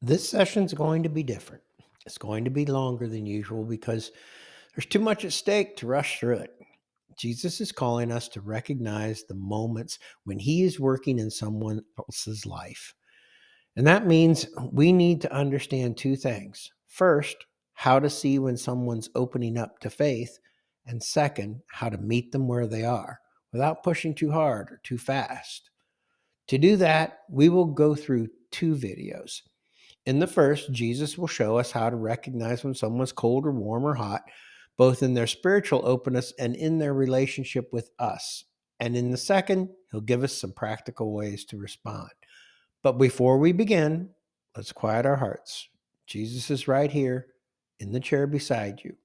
This session's going to be different. It's going to be longer than usual because there's too much at stake to rush through it. Jesus is calling us to recognize the moments when he is working in someone else's life. And that means we need to understand two things. First, how to see when someone's opening up to faith. And second, how to meet them where they are without pushing too hard or too fast. To do that, we will go through two videos. In the first, Jesus will show us how to recognize when someone's cold or warm or hot, both in their spiritual openness and in their relationship with us. And in the second, he'll give us some practical ways to respond. But before we begin, let's quiet our hearts. Jesus is right here in the chair beside you.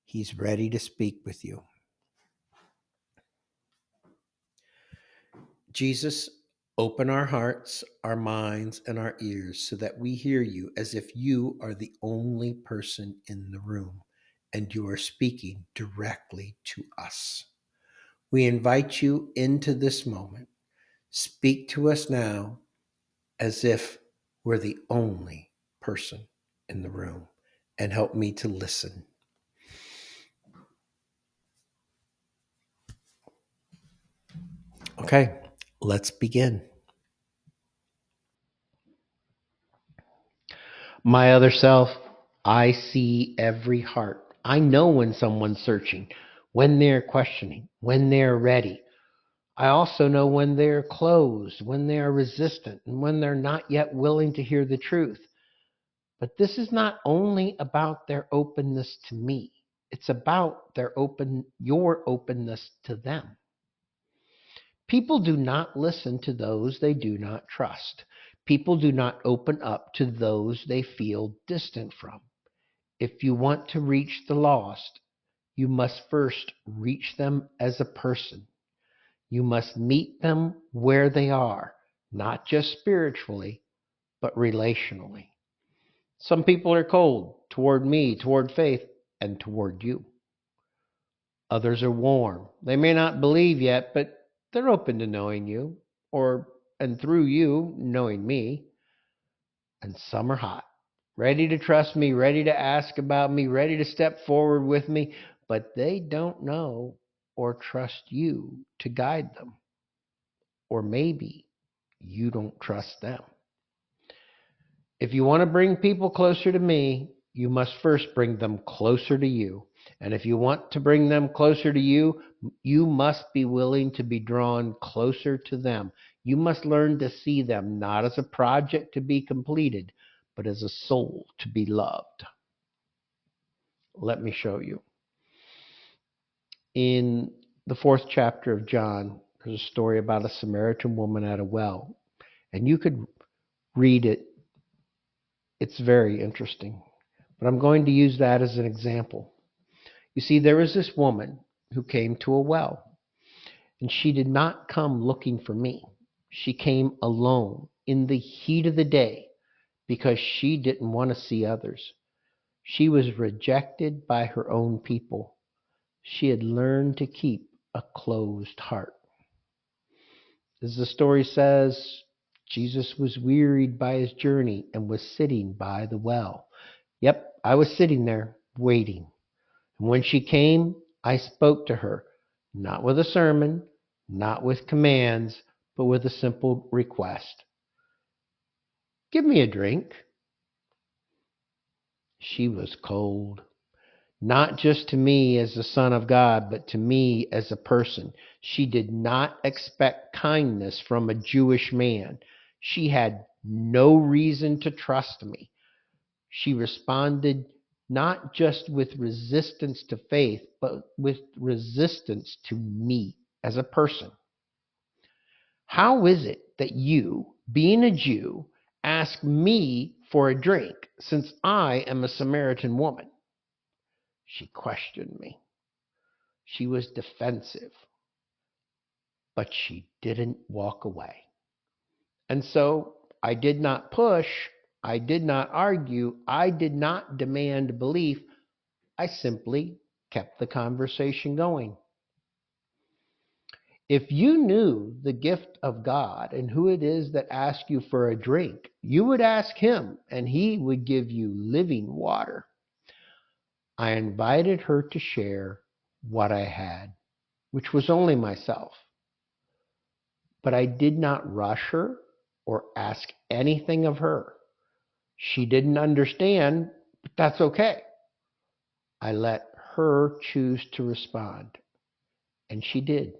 He's ready to speak with you. Jesus, open our hearts, our minds, and our ears so that we hear you as if you are the only person in the room and you are speaking directly to us. We invite you into this moment. Speak to us now as if we're the only person in the room and help me to listen. Okay, let's begin. My other self, I see every heart. I know when someone's searching, when they're questioning, when they're ready. I also know when they're closed, when they're resistant, and when they're not yet willing to hear the truth. But this is not only about their openness to me. It's about your openness to them. People do not listen to those they do not trust. People do not open up to those they feel distant from. If you want to reach the lost, you must first reach them as a person. You must meet them where they are, not just spiritually, but relationally. Some people are cold toward me, toward faith, and toward you. Others are warm. They may not believe yet, but they're open to knowing you, and through you, knowing me. And some are hot, ready to trust me, ready to ask about me, ready to step forward with me, but they don't know or trust you to guide them. Or maybe you don't trust them. If you want to bring people closer to me, you must first bring them closer to you. And if you want to bring them closer to you, you must be willing to be drawn closer to them. You must learn to see them not as a project to be completed, but as a soul to be loved. Let me show you. In the 4th chapter of John, there's a story about a Samaritan woman at a well. And you could read it. It's very interesting. But I'm going to use that as an example. You see, there was this woman who came to a well, and she did not come looking for me. She came alone in the heat of the day because she didn't want to see others. She was rejected by her own people. She had learned to keep a closed heart. As the story says, Jesus was wearied by his journey and was sitting by the well. Yep, I was sitting there waiting. And when she came, I spoke to her, not with a sermon, not with commands, but with a simple request. Give me a drink. She was cold, not just to me as the Son of God, but to me as a person. She did not expect kindness from a Jewish man. She had no reason to trust me. She responded not just with resistance to faith, but with resistance to me as a person. How is it that you, being a Jew, ask me for a drink since I am a Samaritan woman? She questioned me. She was defensive, but she didn't walk away. And so I did not push, I did not argue, I did not demand belief. I simply kept the conversation going. If you knew the gift of God and who it is that asks you for a drink, you would ask him and he would give you living water. I invited her to share what I had, which was only myself. But I did not rush her or ask anything of her. She didn't understand, but that's okay. I let her choose to respond, and she did.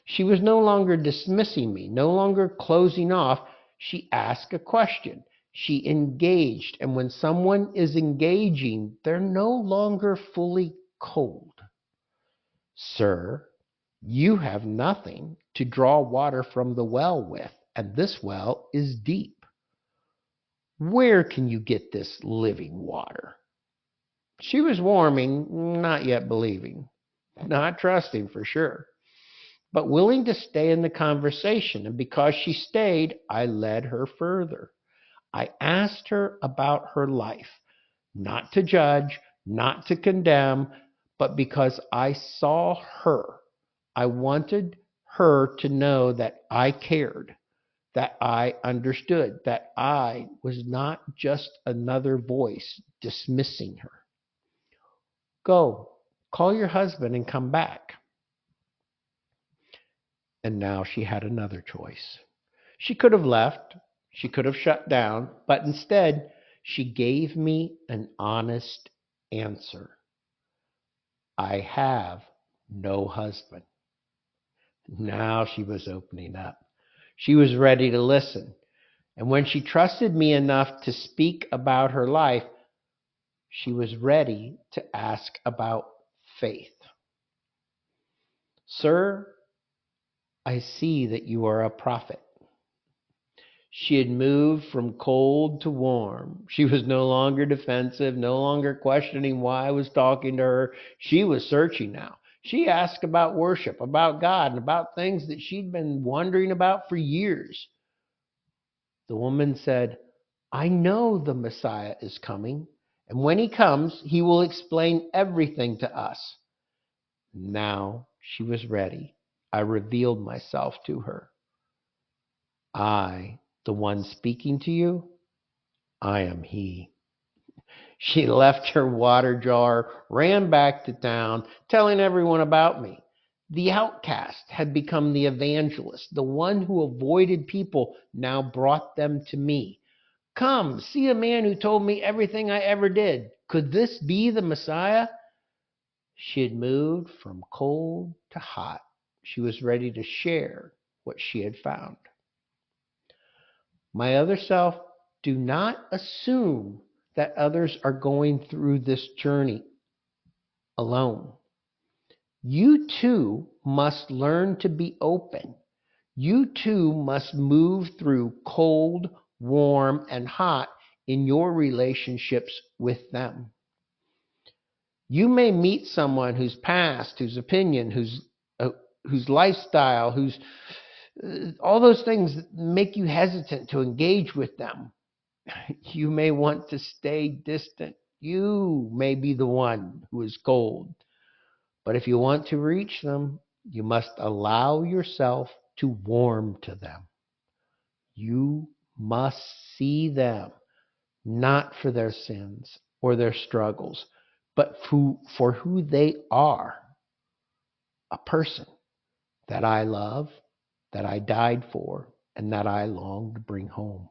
She was no longer dismissing me, no longer closing off. She asked a question. She engaged, and when someone is engaging, they're no longer fully cold. Sir, you have nothing to draw water from the well with, and this well is deep. Where can you get this living water? She was warming, not yet believing, not trusting for sure, but willing to stay in the conversation. And because she stayed, I led her further. I asked her about her life, not to judge, not to condemn, but because I saw her. I wanted her to know that I cared, that I understood, that I was not just another voice dismissing her. Go, call your husband and come back. And now she had another choice. She could have left, she could have shut down, but instead, she gave me an honest answer. I have no husband. Now she was opening up. She was ready to listen. And when she trusted me enough to speak about her life, she was ready to ask about faith. Sir, I see that you are a prophet. She had moved from cold to warm. She was no longer defensive, no longer questioning why I was talking to her. She was searching now. She asked about worship, about God, and about things that she'd been wondering about for years. The woman said, I know the Messiah is coming, and when he comes, he will explain everything to us. Now she was ready. I revealed myself to her. I, the one speaking to you, I am he. She left her water jar, ran back to town, telling everyone about me. The outcast had become the evangelist. The one who avoided people now brought them to me. Come, see a man who told me everything I ever did. Could this be the Messiah? She had moved from cold to hot. She was ready to share what she had found. My other self, do not assume that others are going through this journey alone. You too must learn to be open. You too must move through cold, warm, and hot in your relationships with them. You may meet someone whose past, whose opinion, whose lifestyle, whose all those things make you hesitant to engage with them. You may want to stay distant. You may be the one who is cold. But if you want to reach them, you must allow yourself to warm to them. You must see them, not for their sins or their struggles, but for who they are. A person that I love, that I died for, and that I long to bring home.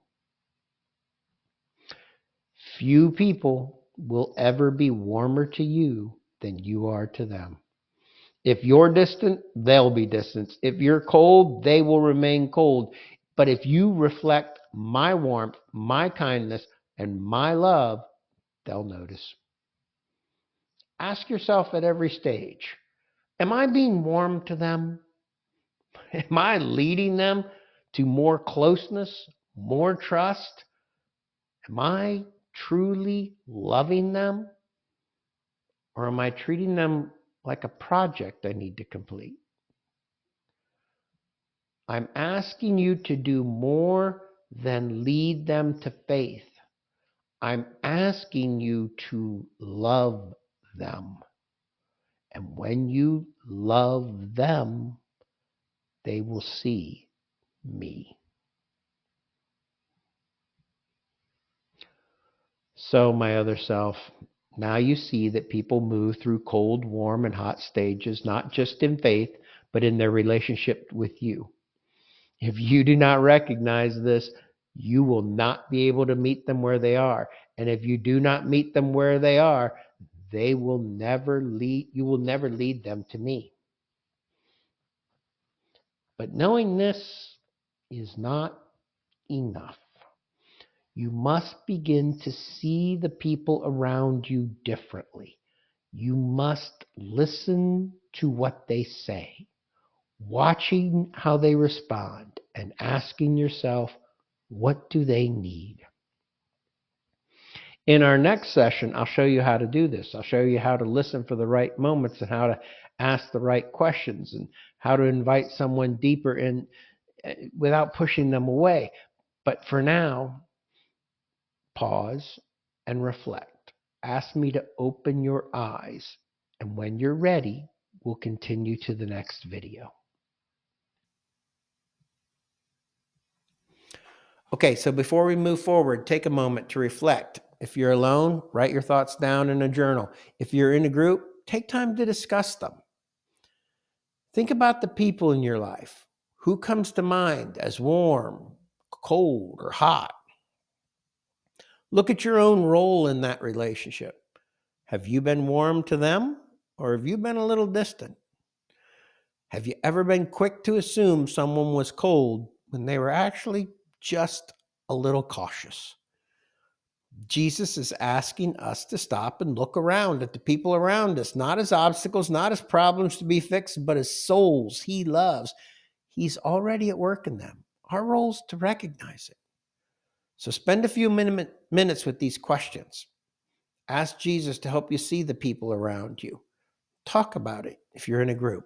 Few people will ever be warmer to you than you are to them. If you're distant, they'll be distant. If you're cold, they will remain cold. But if you reflect my warmth, my kindness, and my love, they'll notice. Ask yourself at every stage, am I being warm to them? Am I leading them to more closeness, more trust? Am I truly loving them? Or am I treating them like a project I need to complete? I'm asking you to do more than lead them to faith. I'm asking you to love them. And when you love them, they will see me. So, my other self, now you see that people move through cold, warm, and hot stages, not just in faith, but in their relationship with you. If you do not recognize this, you will not be able to meet them where they are. And if you do not meet them where they are, you will never lead them to me. But knowing this is not enough. You must begin to see the people around you differently. You must listen to what they say, watching how they respond, and asking yourself, what do they need? In our next session, I'll show you how to do this. I'll show you how to listen for the right moments and how to ask the right questions and how to invite someone deeper in without pushing them away. But for now, pause and reflect. Ask me to open your eyes, and when you're ready, we'll continue to the next video. Okay, so before we move forward, take a moment to reflect. If you're alone, write your thoughts down in a journal. If you're in a group, take time to discuss them. Think about the people in your life. Who comes to mind as warm, cold, or hot? Look at your own role in that relationship. Have you been warm to them, or have you been a little distant? Have you ever been quick to assume someone was cold when they were actually just a little cautious? Jesus is asking us to stop and look around at the people around us, not as obstacles, not as problems to be fixed, but as souls he loves. He's already at work in them. Our role is to recognize it. So spend a few minutes with these questions. Ask Jesus to help you see the people around you. Talk about it if you're in a group.